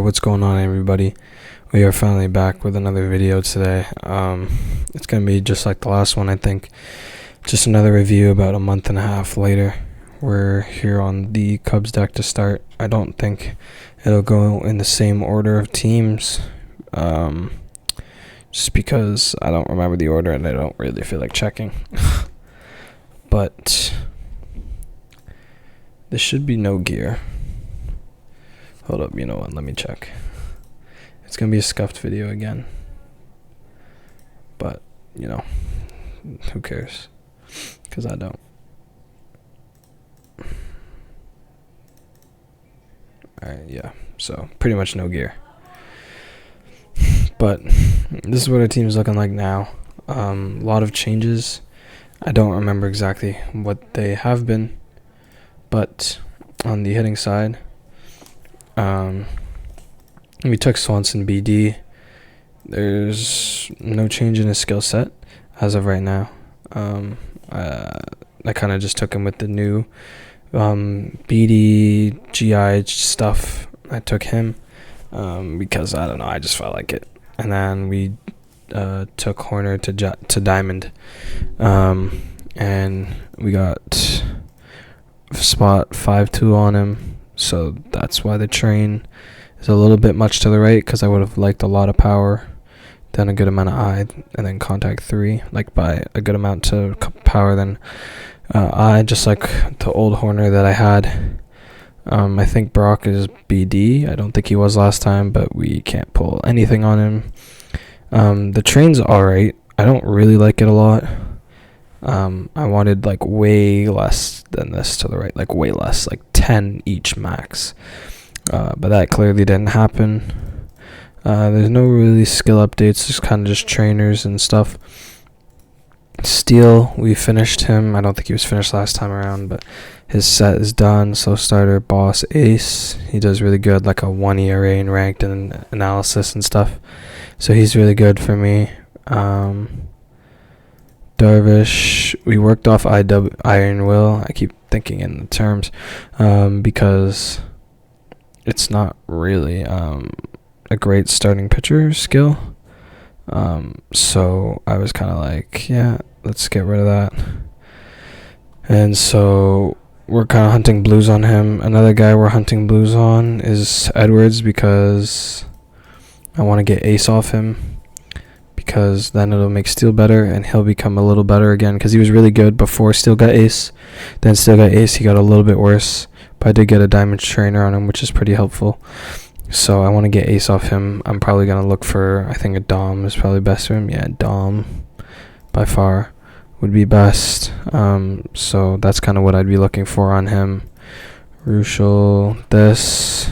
there, what's going on, everybody? We are finally back with another video today. It's gonna be just like the last one, I think. Just another review about a month and a half later. We're here on the Cubs deck to start. I don't think it'll go in the same order of teams, just because I don't remember the order and I don't really feel like checking. But there should be no gear. Hold up, you know what? Let me check. It's gonna be a scuffed video again. But, you know, who cares? Because I don't. Alright, yeah. So, pretty much no gear. But, this is what our team is looking like now. A lot of changes. I don't remember exactly what they have been. But, on the hitting side, we took Swanson BD. There's no change in his skill set as of right now. I kind of just took him with the new BD GI stuff. I took him because I don't know, I just felt like it. And then we took Horner to Diamond, and we got spot 5-2 on him. So that's why the train is a little bit much to the right, because I would have liked a lot of power, then a good amount of eye, and then contact 3, like by a good amount to power, then eye, just like the old Horner that I had. I think Brock is BD. I don't think he was last time, but we can't pull anything on him. The train's alright. I don't really like it a lot. I wanted like way less than this to the right, like way less, like 10 each max. But that clearly didn't happen. There's no really skill updates, just kind of just trainers and stuff. Steele, we finished him. I don't think he was finished last time around, but his set is done. Slow starter, boss, ace. He does really good, like a 1 ERA in ranked and analysis and stuff. So he's really good for me. Darvish, we worked off Iron Will. I keep thinking in the terms, because it's not really a great starting pitcher skill. So I was kind of like, yeah, let's get rid of that. And so we're kind of hunting blues on him. Another guy we're hunting blues on is Edwards, because I want to get ace off him, because then it'll make Steele better and he'll become a little better again, because he was really good before Steele got ace. Then Steele got ace, he got a little bit worse, but I did get a diamond trainer on him, which is pretty helpful. So I want to get ace off him. I'm probably going to look for, I think a Dom is probably best for him. Yeah, Dom by far would be best. So that's kind of what I'd be looking for on him. Ruschel, this.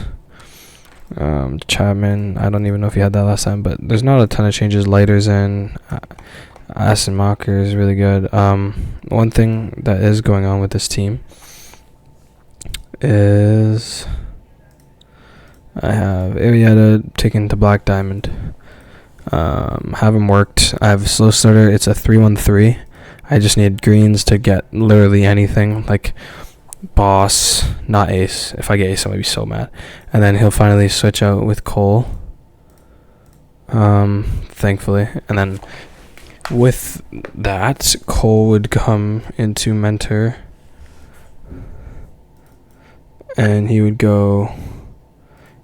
Chapman, I don't even know if he had that last time, but there's not a ton of changes. Lighters in. Aston Mocker is really good. One thing that is going on with this team is I have Arrieta taken to Black Diamond. Haven't worked. I have slow starter. It's a 3-1-3. I just need greens to get literally anything, like boss, not ace. If I get ace, I'm gonna be so mad. And then he'll finally switch out with Cole, thankfully. And then with that, Cole would come into mentor, and he would go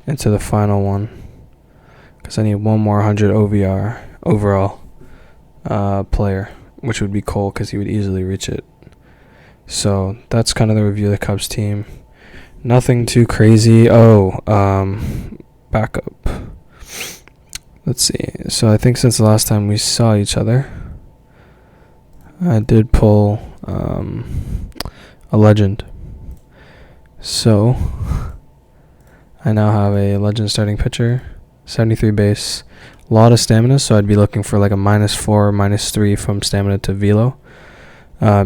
into the final one, because I need one more 100 OVR overall player, which would be Cole, because he would easily reach it. So that's kind of the review of the Cubs team. Nothing too crazy. Backup. Let's see. So I think since the last time we saw each other, I did pull a legend. So I now have a legend starting pitcher, 73 base, a lot of stamina. So I'd be looking for like a -4, -3 from stamina to velo.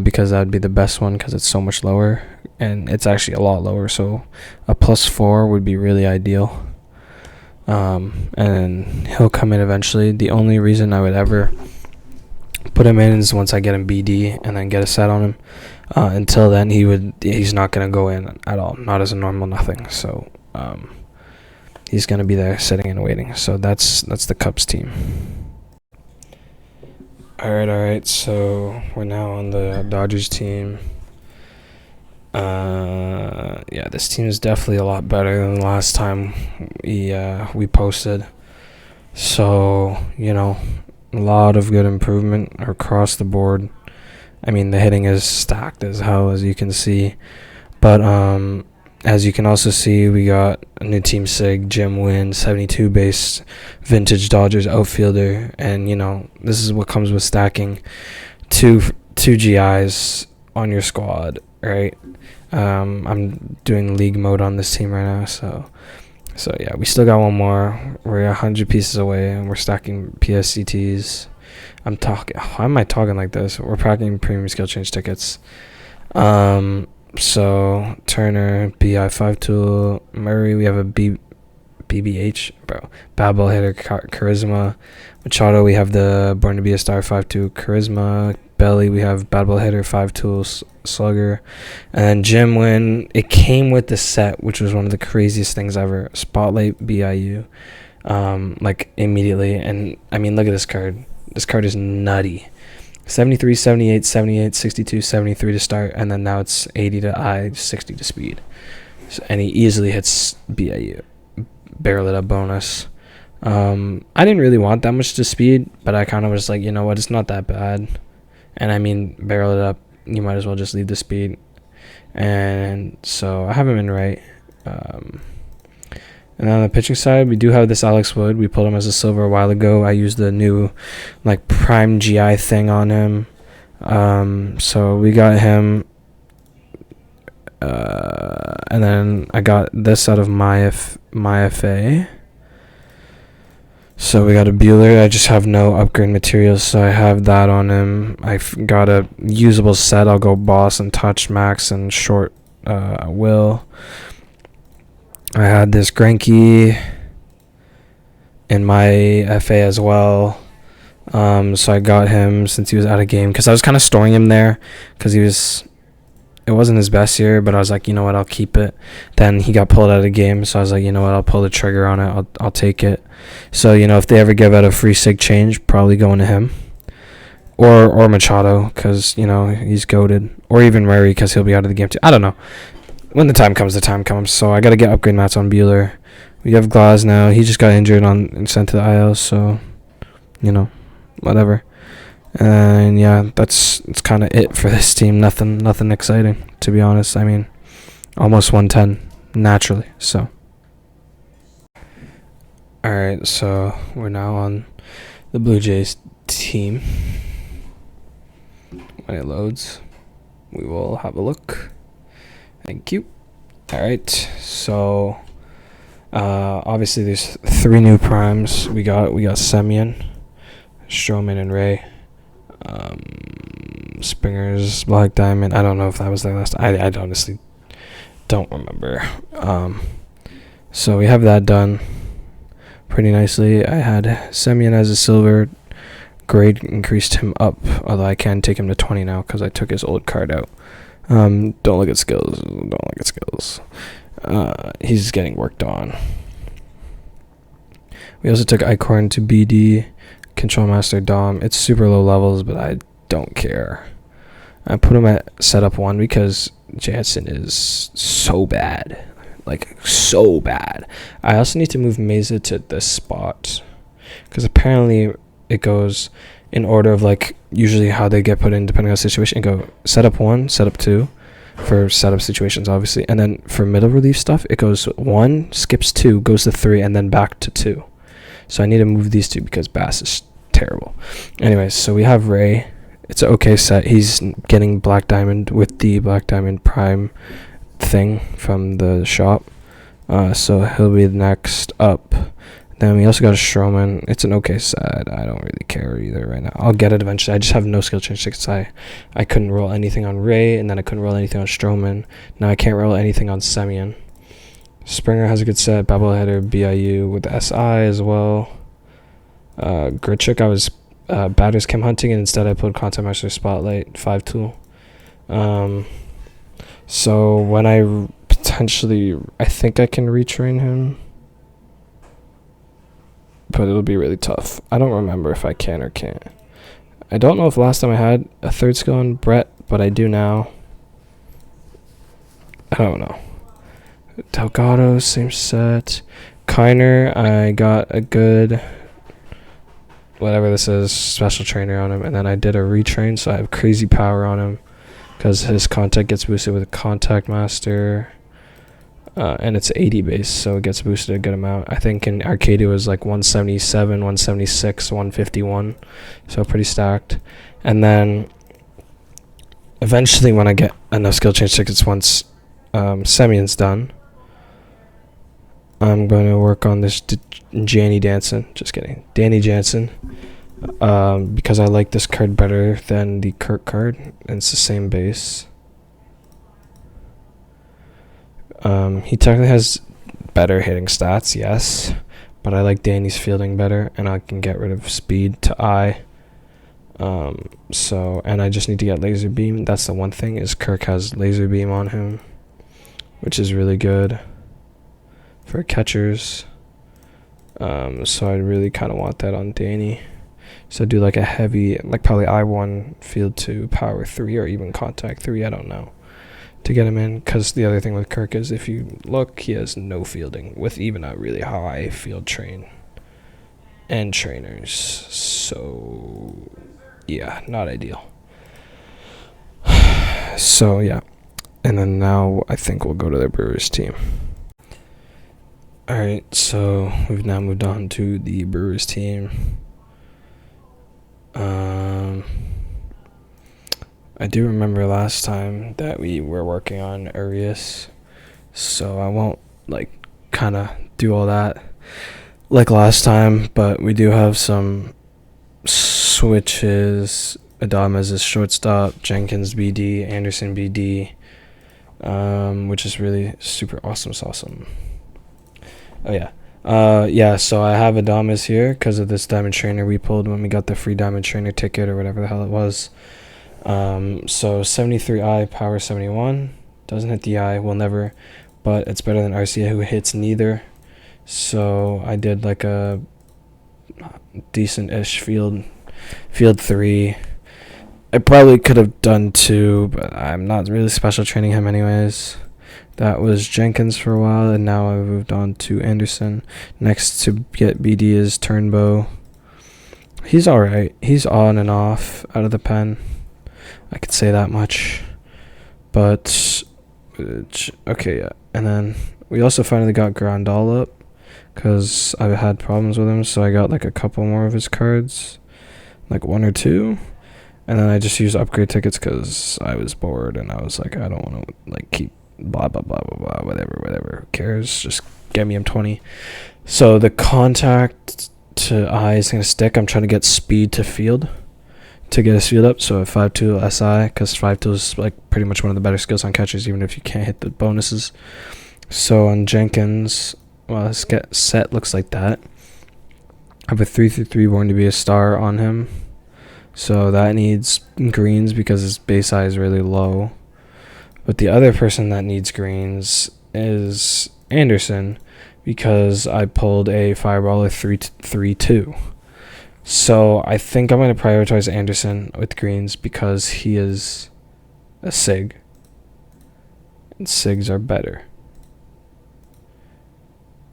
Because that would be the best one, because it's so much lower, and it's actually a lot lower, so a +4 would be really ideal. And he'll come in eventually. The only reason I would ever put him in is once I get him BD and then get a set on him. Until then, he's not going to go in at all, not as a normal nothing. So he's going to be there sitting and waiting. So that's the Cubs team. All right. So we're now on the Dodgers team. Yeah, this team is definitely a lot better than the last time we posted. So, a lot of good improvement across the board. I mean, the hitting is stacked as hell, as you can see. But as you can also see, we got a new team sig, Jim Wynn, 72 base, vintage Dodgers outfielder. And, this is what comes with stacking two GIs on your squad, right? I'm doing league mode on this team right now, so yeah, we still got one more. We're 100 pieces away, and we're stacking PSCTs. How am I talking like this? We're packing premium skill change tickets. So Turner, BI 5 tool, Murray, we have a BBH, bad ball hitter, charisma. Machado, we have the Born to Be a Star 5-2 charisma. Belly, we have bad ball hitter 5 tools slugger. And then Jim Wynn, it came with the set, which was one of the craziest things ever. Spotlight BIU, immediately. And I mean, look at this card. This card is nutty. 73, 78, 78, 62, 73 to start, and then now it's 80 to eye, 60 to speed. So, and he easily hits BIU. Barrel it up bonus. I didn't really want that much to speed, but I kind of was like, you know what, it's not that bad. And I mean, barrel it up, you might as well just leave the speed. And so I have him in right. And on the pitching side, we do have this Alex Wood. We pulled him as a silver a while ago. I used the new prime GI thing on him. So we got him. And then I got this out of my FA. So we got a Bueller. I just have no upgrade materials, so I have that on him. I've got a usable set. I'll go Boss and Touch Max and Short Will. I had this Greinke in my FA as well. So I got him since he was out of game, because I was kind of storing him there because it wasn't his best year, but I was like, you know what, I'll keep it. Then he got pulled out of the game, so I was like, you know what, I'll pull the trigger on it. I'll take it. So, if they ever give out a free sig change, probably going to him. Or Machado, because, he's goated. Or even Murray, because he'll be out of the game too. I don't know. When the time comes, the time comes. So I got to get upgrade mats on Bueller. We have Glass now. He just got injured and sent to the IL, so, whatever. And yeah, that's kind of it for this team. Nothing exciting, to be honest. I mean, almost 110 naturally. So, all right. So we're now on the Blue Jays team. When it loads, we will have a look. Thank you. All right. So, obviously, there's 3 new primes. We got Semien, Stroman, and Ray. Springer's Black Diamond. I don't know if that was their last. I honestly don't remember. So we have that done pretty nicely. I had Semien as a silver. Grade increased him up, although I can take him to 20 now because I took his old card out. Don't look at skills. He's getting worked on. We also took Icorn to BD. Control Master Dom. It's super low levels, but I don't care. I put him at setup 1 because Jansen is so bad. So bad. I also need to move Mesa to this spot, because apparently it goes in order of usually how they get put in depending on the situation. Go setup 1, setup 2 for setup situations, obviously, and then for middle relief stuff it goes 1, skips 2, goes to 3, and then back to 2. So I need to move these 2 because Bass is terrible. Anyways, so we have Ray. It's an okay set. He's getting Black Diamond with the Black Diamond Prime thing from the shop. So he'll be next up. Then we also got a Stroman. It's an okay set. I don't really care either right now. I'll get it eventually. I just have no skill change tickets. I couldn't roll anything on Ray, and then I couldn't roll anything on Stroman. Now I can't roll anything on Semien. Springer has a good set. Babbleheader, BIU with the SI as well. Grichuk, I was batters came hunting, and instead I pulled Content Master Spotlight 5 tool. So when I think I can retrain him. but it'll be really tough. I don't remember if I can or can't. I don't know if last time I had a third skill on Brett, but I do now. I don't know. Delgado, same set. Kiner, I got a good, whatever this is, special trainer on him. And then I did a retrain, so I have crazy power on him because his contact gets boosted with a contact master. And it's 80 base, so it gets boosted a good amount. I think in arcade it was like 177, 176, 151, so pretty stacked. And then eventually when I get enough skill change tickets, once Semyon's done, I'm going to work on this Danny Jansen. Just kidding. Danny Jansen. Because I like this card better than the Kirk card. And it's the same base. He technically has better hitting stats, yes. But I like Danny's fielding better. And I can get rid of speed to I. And I just need to get laser beam. That's the one thing, is Kirk has laser beam on him, which is really good for catchers. So I really kind of want that on Danny. So do like a heavy, like probably I1 field 2 power 3 or even contact 3, I don't know, to get him in. Because the other thing with Kirk is, if you look, he has no fielding with even a really high field train and trainers. So yeah, not ideal. So yeah, and then now I think we'll go to the Brewers team. Alright, so we've now moved on to the Brewers team. I do remember last time that we were working on Arias, so I won't like kind of do all that like last time, but we do have some switches. Adames is shortstop, Jenkins BD, Anderson BD, which is really super awesome. Oh yeah. So I have Adames here because of this diamond trainer we pulled when we got the free diamond trainer ticket or whatever the hell it was. So 73I, power 71. Doesn't hit the eye, will never, but it's better than Arcia, who hits neither. So I did like a decent-ish field 3. I probably could have done 2, but I'm not really special training him anyways. That was Jenkins for a while, and now I moved on to Anderson. Next to get BD is Turnbow. He's alright. He's on and off out of the pen. I could say that much. But, okay, yeah. And then we also finally got Grandal up, because I had problems with him, so I got like a couple more of his cards. Like 1 or 2. And then I just used upgrade tickets because I was bored, and I was like, I don't want to like keep blah blah blah blah blah, whatever, who cares, just get me M20. So the contact to eye is going to stick. I'm trying to get speed to field to get his field up, so 5-2 SI, because 5-2 is like pretty much one of the better skills on catchers, even if you can't hit the bonuses. So on Jenkins, well, his set looks like that. I have a 3-3 born to be a star on him, so that needs greens because his base eye is really low. But the other person that needs greens is Anderson, because I pulled a fireballer 3-2. So I think I'm going to prioritize Anderson with greens because he is a SIG. And SIGs are better.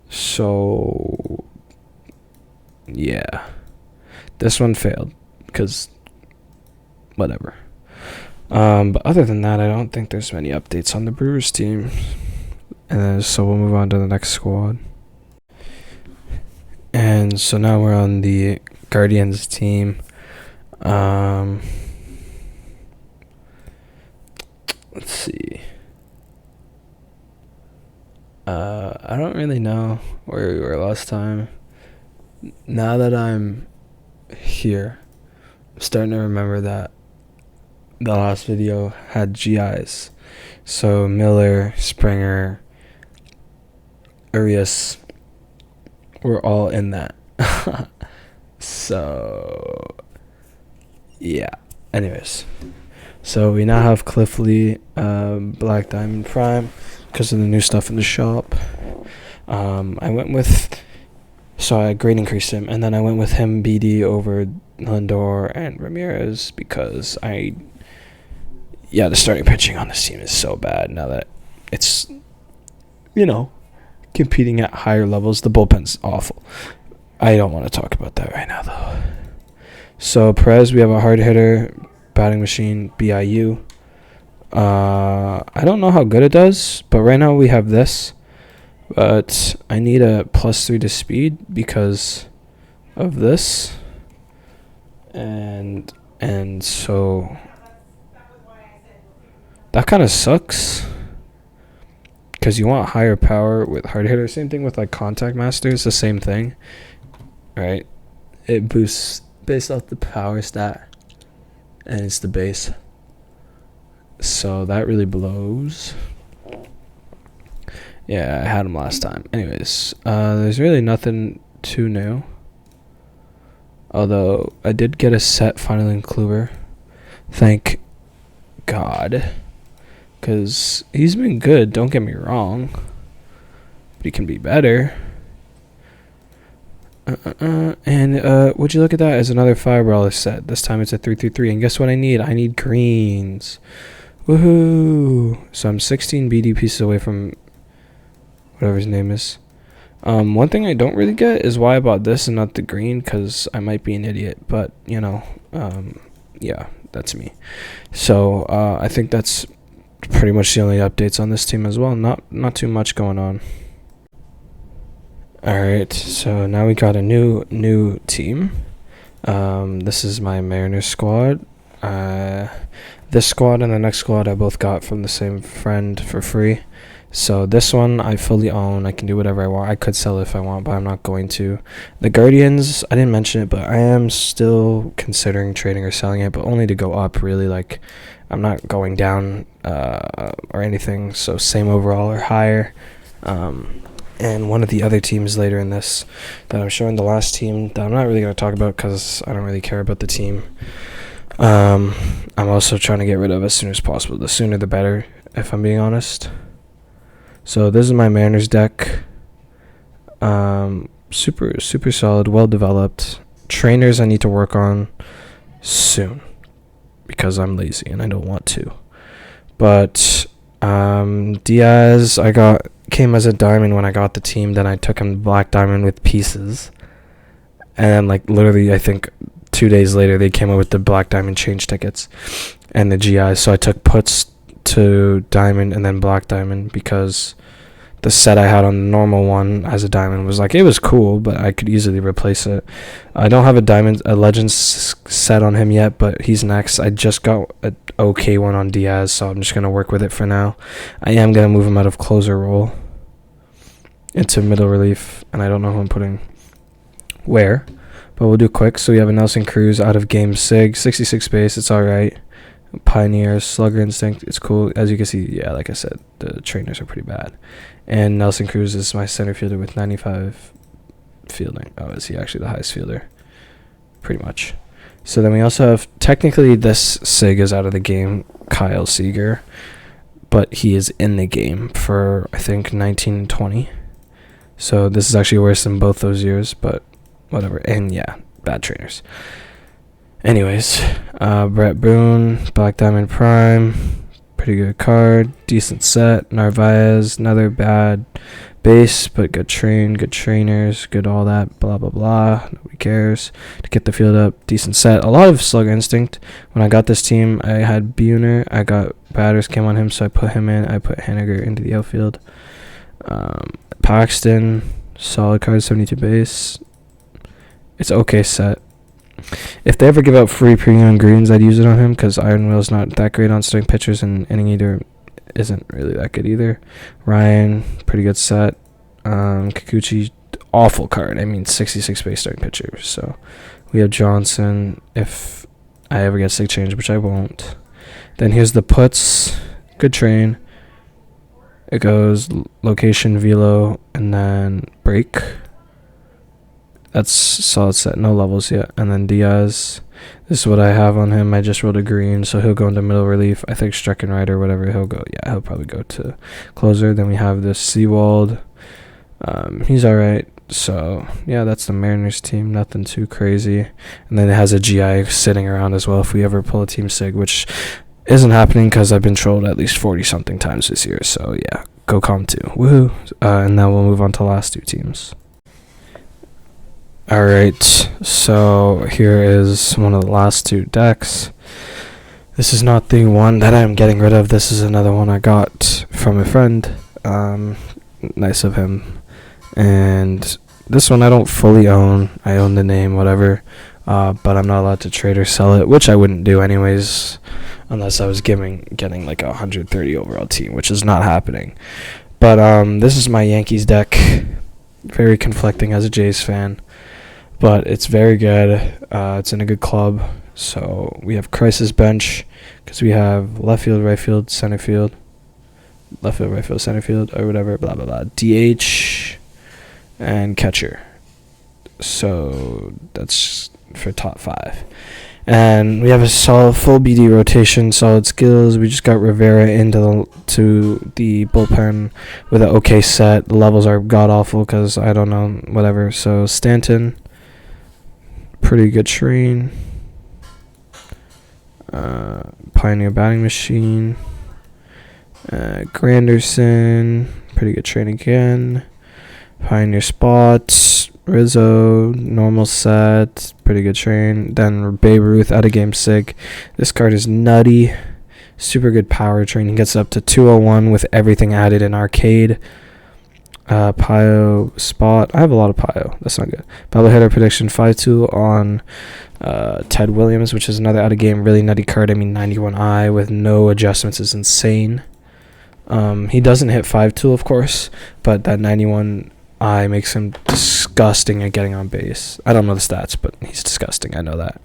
So yeah. This one failed because whatever. But other than that, I don't think there's many updates on the Brewers team. And then, so we'll move on to the next squad. And so now we're on the Guardians team. Let's see. I don't really know where we were last time. Now that I'm here, I'm starting to remember that the last video had GIs. So Miller, Springer, Arias were all in that. So yeah. Anyways. So we now have Cliff Lee, Black Diamond Prime, because of the new stuff in the shop. I went with So I grade increased him, and then I went with him BD over Lindor and Ramirez because the starting pitching on this team is so bad now that it's, competing at higher levels. The bullpen's awful. I don't want to talk about that right now, though. So Perez, we have a hard hitter, batting machine, BIU. I don't know how good it does, but right now we have this. But I need a +3 to speed because of this. And so that kind of sucks because you want higher power with hard hitter. Same thing with like contact master. It's the same thing, right? It boosts based off the power stat, and it's the base. So that really blows. Yeah, I had him last time. Anyways, there's really nothing too new. Although I did get a set finally in Kluber. Thank God. Because he's been good, don't get me wrong. But he can be better. And would you look at that as another $5 set? This time it's a 3-3-3. And guess what I need? I need greens. Woohoo! So I'm 16 BD pieces away from whatever his name is. One thing I don't really get is why I bought this and not the green, because I might be an idiot. But, yeah, that's me. So I think that's pretty much the only updates on this team as well. Not too much going on. Alright, so now we got a new team. This is my Mariners squad. This squad and the next squad I both got from the same friend for free. So this one I fully own. I can do whatever I want. I could sell it if I want, but I'm not going to. The Guardians, I didn't mention it, but I am still considering trading or selling it, but only to go up, really. Like, I'm not going down or anything, so same overall or higher. And one of the other teams later in this that I'm showing, the last team that I'm not really going to talk about because I don't really care about the team. I'm also trying to get rid of as soon as possible. The sooner the better, if I'm being honest. So this is my Mariners deck. Super solid, well developed. Trainers I need to work on soon because I'm lazy and I don't want to. But Diaz came as a diamond when I got the team. Then I took him black diamond with pieces, and like literally I think 2 days later they came up with the black diamond change tickets and the GI. So I took puts to diamond and then black diamond because the set I had on the normal one as a diamond was like, it was cool, but I could easily replace it. I don't have a Legends set on him yet, but he's next. I just got an okay one on Diaz, so I'm just going to work with it for now. I am going to move him out of closer role into middle relief, and I don't know who I'm putting where, but we'll do quick. So we have a Nelson Cruz out of game 6, 66 base, it's alright. Pioneer, Slugger Instinct, it's cool. As you can see, yeah, like I said, the trainers are pretty bad. And Nelson Cruz is my center fielder with 95 fielding. Oh, is he actually the highest fielder? Pretty much. So then we also have, technically this Sig is out of the game, Kyle Seager, but he is in the game for, I think, 19 and 20. So this is actually worse than both those years, but whatever. And yeah, bad trainers. Anyways, Brett Boone, Black Diamond Prime, pretty good card, decent set. Narvaez, another bad base, but good trainers, good all that, blah, blah, blah. Nobody cares. To get the field up, decent set. A lot of Slugger Instinct. When I got this team, I had Buhner. I got batters came on him, so I put him in. I put Henniger into the outfield. Paxton, solid card, 72 base. It's okay set. If they ever give out free premium greens, I'd use it on him because Iron Will's not that great on starting pitchers, and inning eater isn't really that good either. Ryan, pretty good set. Kikuchi, awful card. I mean, 66 base starting pitcher. So we have Johnson if I ever get sig change, which I won't. Then here's the puts. Good train. It goes location, velo, and then break. That's solid set, no levels yet. And then Diaz, this is what I have on him. I just rolled a green, so he'll go into middle relief. I think Streckenrider or whatever, he'll go. Yeah, he'll probably go to closer. Then we have this Seawald. He's alright. So yeah, that's the Mariners team. Nothing too crazy. And then it has a GI sitting around as well if we ever pull a team sig, which isn't happening because I've been trolled at least 40 something times this year. So yeah, go Com 2. Woohoo. And now we'll move on to the last two teams. Alright, so here is one of the last two decks. This is not the one that I'm getting rid of. This is another one I got from a friend. Nice of him. And this one I don't fully own. I own the name, whatever. But I'm not allowed to trade or sell it, which I wouldn't do anyways, unless I was getting like a 130 overall team, which is not happening. But this is my Yankees deck. Very conflicting as a Jays fan, but it's very good. It's in a good club. So we have crisis bench because we have left field, right field, center field, left field, right field, center field, or whatever, blah, blah, blah, DH, and catcher. So that's for top 5. And we have a solid full BD rotation, solid skills. We just got Rivera into the bullpen with an okay set. The levels are god-awful because I don't know, whatever. So Stanton, pretty good train. Pioneer batting machine. Granderson, pretty good train again. Pioneer spots. Rizzo, normal set, pretty good train. Then Babe Ruth out of game sig. This card is nutty. Super good power train. He gets up to 201 with everything added in arcade. Pio spot. I have a lot of Pio. That's not good. Bubble hitter prediction 5-2 on Ted Williams, which is another out of game really nutty card. I mean 91i with no adjustments is insane. He doesn't hit 5-2 of course, but that 91i makes him disgusting at getting on base. I don't know the stats, but he's disgusting. I know that.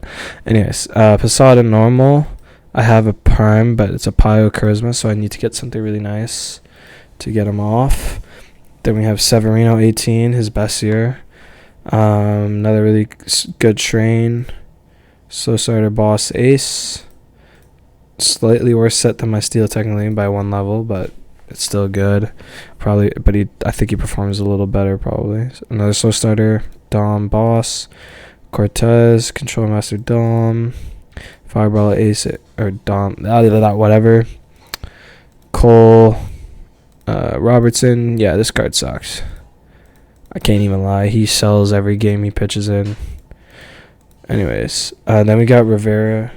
Anyways, Posada normal. I have a prime, but it's a Pio charisma, so I need to get something really nice to get him off. Then we have Severino 18, his best year. Another really good train. Slow starter boss ace. Slightly worse set than my steel technically by 1 level, but it's still good. Probably, but I think he performs a little better probably. So another slow starter, Dom boss. Cortez, control master Dom. Fireball ace or Dom, whatever. Cole, Robertson. Yeah, this card sucks. I can't even lie. He sells every game he pitches in. Anyways, then we got Rivera,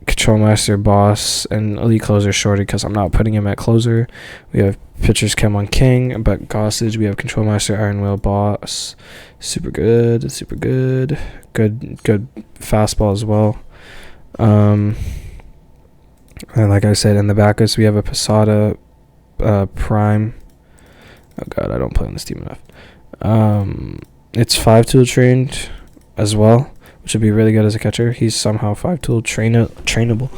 Control Master Boss, and Elite Closer Shorty because I'm not putting him at closer. We have pitchers Chem on King, but Gossage. We have Control Master Iron Will Boss. Super good, super good. Good fastball as well. And like I said, in the backups we have a Posada Prime. Oh god, I don't play on this team enough. It's 5-tool trained as well, which would be really good as a catcher. He's somehow 5-tool trainable,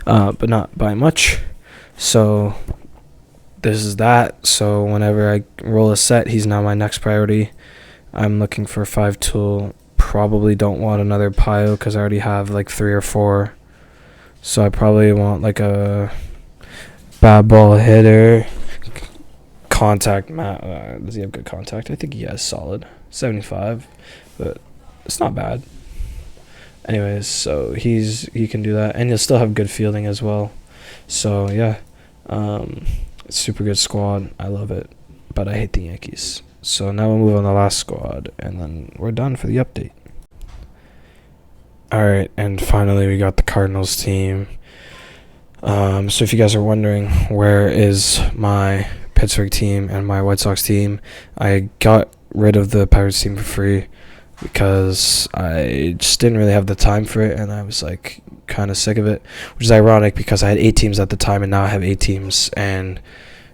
but not by much. So this is that. So whenever I roll a set, he's now my next priority. I'm looking for 5-tool. Probably don't want another Pio because I already have like 3 or 4. So I probably want like a bad ball hitter. Contact. Does he have good contact? I think he has solid 75, but it's not bad. Anyways, so he can do that, and he'll still have good fielding as well. So yeah, it's super good squad. I love it, but I hate the Yankees. So now we'll move on to the last squad, and then we're done for the update. All right, and finally we got the Cardinals team. So if you guys are wondering where is my Pittsburgh team and my White Sox team, I got rid of the Pirates team for free because I just didn't really have the time for it, and I was like kind of sick of it, which is ironic because I had 8 teams at the time and now I have 8 teams, and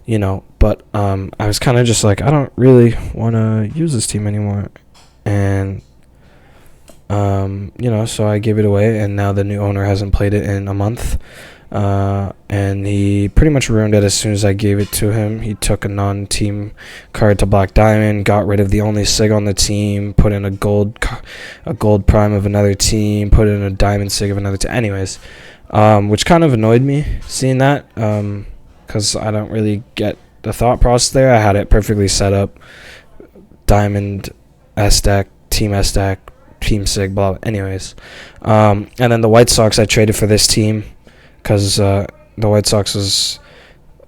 you know, but I was kind of just like, I don't really want to use this team anymore, and you know, so I gave it away, and now the new owner hasn't played it in a month. And he pretty much ruined it as soon as I gave it to him. He took a non-team card to Black Diamond, got rid of the only sig on the team, put in a gold prime of another team, put in a diamond sig of another team. Anyways, which kind of annoyed me seeing that, because I don't really get the thought process there. I had it perfectly set up. Diamond, S deck, Team S deck, Team Sig, blah. Anyways, and then the White Sox, I traded for this team because the White Sox was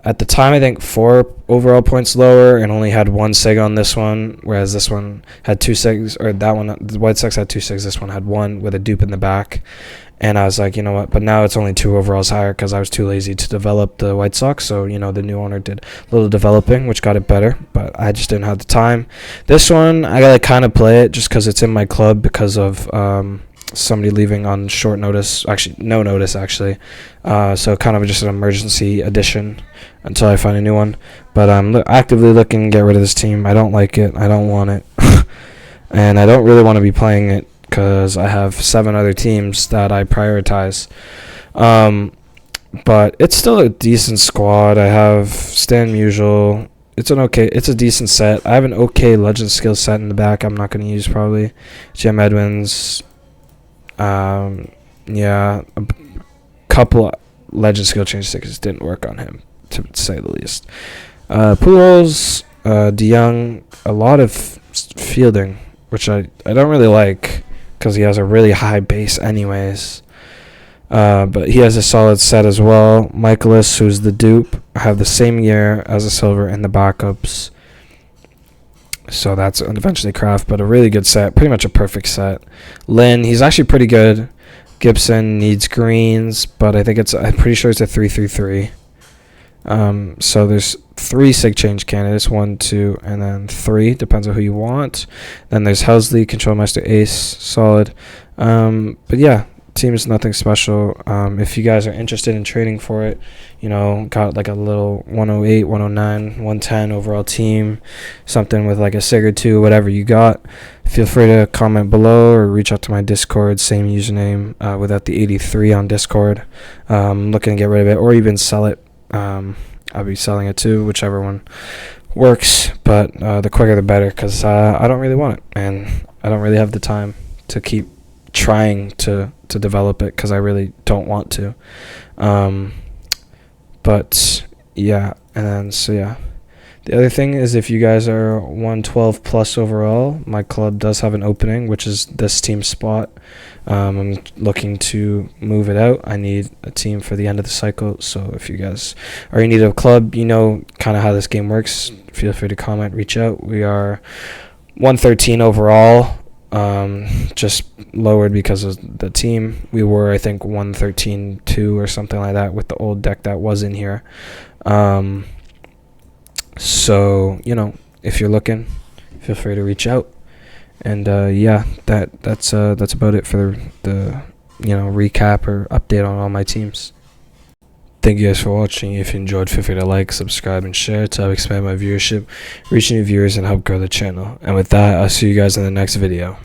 at the time, I think, 4 overall points lower and only had 1 sig on this one, whereas this one had 2 sigs, or that one, the White Sox had 2 sigs, this one had 1 with a dupe in the back. And I was like, you know what, but now it's only 2 overalls higher because I was too lazy to develop the White Sox. So, you know, the new owner did a little developing, which got it better, but I just didn't have the time. This one, I gotta kind of play it just because it's in my club because of somebody leaving on short notice, actually no notice actually, so kind of just an emergency addition until I find a new one. But I'm actively looking to get rid of this team. I don't like it, I don't want it, and I don't really want to be playing it because I have 7 other teams that I prioritize. But it's still a decent squad. I have Stan Musial. It's a decent set. I have an okay legend skill set in the back I'm not going to use probably. Jim Edmonds. Yeah, a couple legend skill change stickers didn't work on him, to say the least. Pujols, DeYoung, a lot of fielding, which I don't really like because he has a really high base anyways. But he has a solid set as well. Michaelis, who's the dupe, I have the same year as a silver in the backups. So that's eventually Kraft, but a really good set. Pretty much a perfect set. Lynn, he's actually pretty good. Gibson needs greens, but I'm pretty sure it's a 3-3-3. So there's 3 sig change candidates, 1, 2, and then 3. Depends on who you want. Then there's Helsley, Control Master Ace, solid. But yeah, team is nothing special. If you guys are interested in trading for it, you know, got like a little 108, 109, 110 overall team, something with like a sig or 2, whatever you got, feel free to comment below or reach out to my Discord, same username, without the 83 on Discord. Looking to get rid of it or even sell it. I'll be selling it too, whichever one works, but the quicker the better, because I don't really want it, and I don't really have the time to keep trying to develop it because I really don't want to. But yeah, and then so yeah, the other thing is if you guys are 112 plus overall, my club does have an opening, which is this team spot. I'm looking to move it out. I need a team for the end of the cycle, so if you guys are in need of a club, you know kind of how this game works, feel free to comment, reach out. We are 113 overall, just lowered because of the team. We were, I think, 113-2 or something like that with the old deck that was in here. So, you know, if you're looking, feel free to reach out. And yeah, that's about it for the recap or update on all my teams. Thank you guys for watching. If you enjoyed, feel free to like, subscribe, and share to help expand my viewership, reach new viewers, and help grow the channel. And with that, I'll see you guys in the next video.